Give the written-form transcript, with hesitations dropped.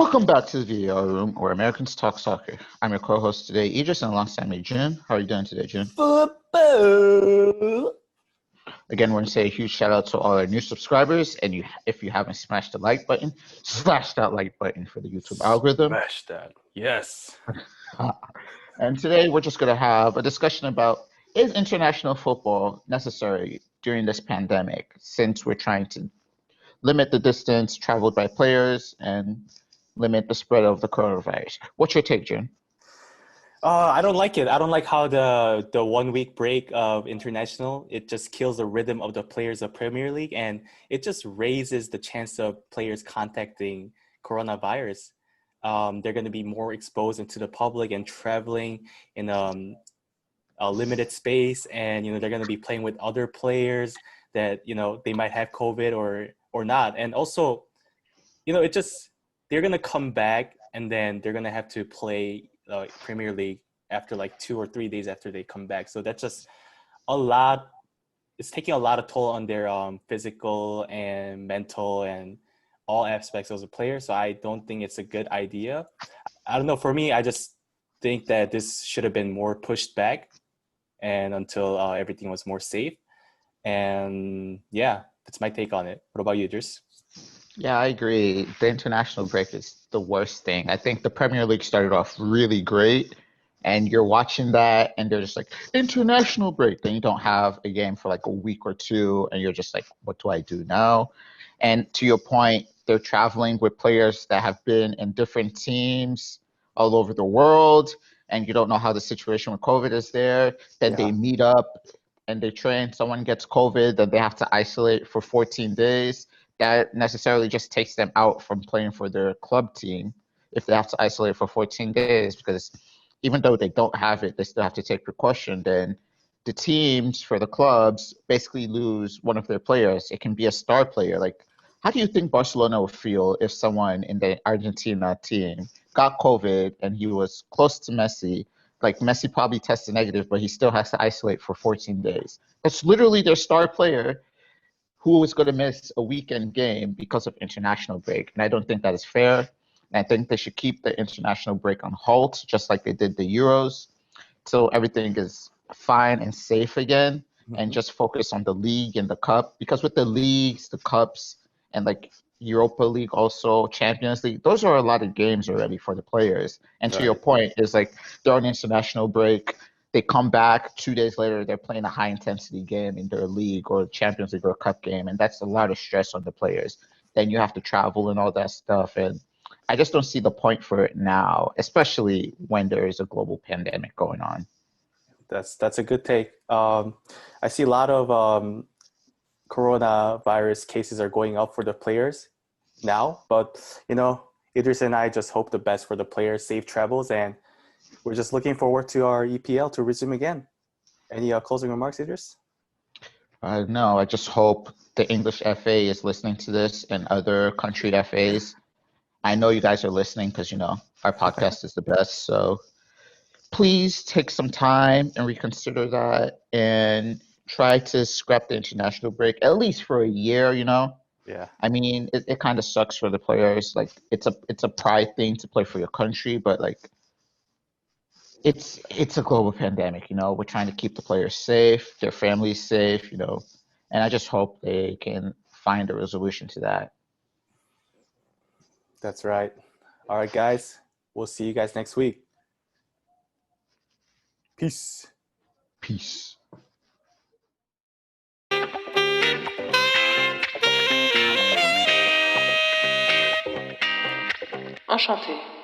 Welcome back to the video room where Americans talk soccer. I'm your co-host today, Idris, and alongside me, Jim. How are you doing today, Jim? Football. Again, we're going to say a huge shout out to all our new subscribers, and if you haven't smashed the like button, smash that like button for the YouTube algorithm. Smash that. Yes. And today we're just going to have a discussion about, is international football necessary during this pandemic, since we're trying to limit the distance traveled by players and limit the spread of the coronavirus. What's your take, Jim? I don't like it. I don't like how the 1 week break of international, it just kills the rhythm of the players of Premier League, and it just raises the chance of players contacting coronavirus. They're going to be more exposed into the public and traveling in a limited space, and they're going to be playing with other players that they might have COVID or not, and also it just they're going to come back and then they're going to have to play Premier League after like 2 or 3 days after they come back. So that's just a lot. It's taking a lot of toll on their physical and mental and all aspects of the player. So I don't think it's a good idea. I don't know. For me, I just think that this should have been more pushed back and until everything was more safe. And yeah, that's my take on it. What about you, Idris? Yeah, I agree. The international break is the worst thing. I think the Premier League started off really great, and you're watching that, and they're just like, international break. Then you don't have a game for like a week or two, and you're just like, what do I do now? And to your point, they're traveling with players that have been in different teams all over the world, and you don't know how the situation with COVID is there. Then they Yeah. meet up and they train. Someone gets COVID, then they have to isolate for 14 days. That necessarily just takes them out from playing for their club team if they have to isolate for 14 days, because even though they don't have it, they still have to take precaution. Then the teams for the clubs basically lose one of their players. It can be a star player. Like, how do you think Barcelona would feel if someone in the Argentina team got COVID and he was close to Messi? Like, Messi probably tested negative, but he still has to isolate for 14 days. That's literally their star player who is going to miss a weekend game because of international break. And I don't think that is fair. And I think they should keep the international break on halt, just like they did the Euros, so everything is fine and safe again, and Mhm. just focus on the league and the cup. Because with the leagues, the cups, and like Europa League, also Champions League, those are a lot of games already for the players. And to your Right. point, is like during international break, they come back 2 days later, they're playing a high intensity game in their league or Champions League or cup game, and that's a lot of stress on the players. Then you have to travel and all that stuff, and I just don't see the point for it now, especially when there is a global pandemic going on. That's a good take. I see a lot of coronavirus cases are going up for the players now, but Idris and I just hope the best for the players, safe travels, and we're just looking forward to our EPL to resume again. Any closing remarks, Idris? No, I just hope the English FA is listening to this and other country FAs. I know you guys are listening because, our podcast is the best. So please take some time and reconsider that and try to scrap the international break, at least for a year. Yeah. I mean, it kind of sucks for the players. Like, it's a pride thing to play for your country, but like, it's a global pandemic. We're trying to keep the players safe, their families safe. And I just hope they can find a resolution to that. That's right. All right, guys. We'll see you guys next week. Peace. Peace. Enchanté.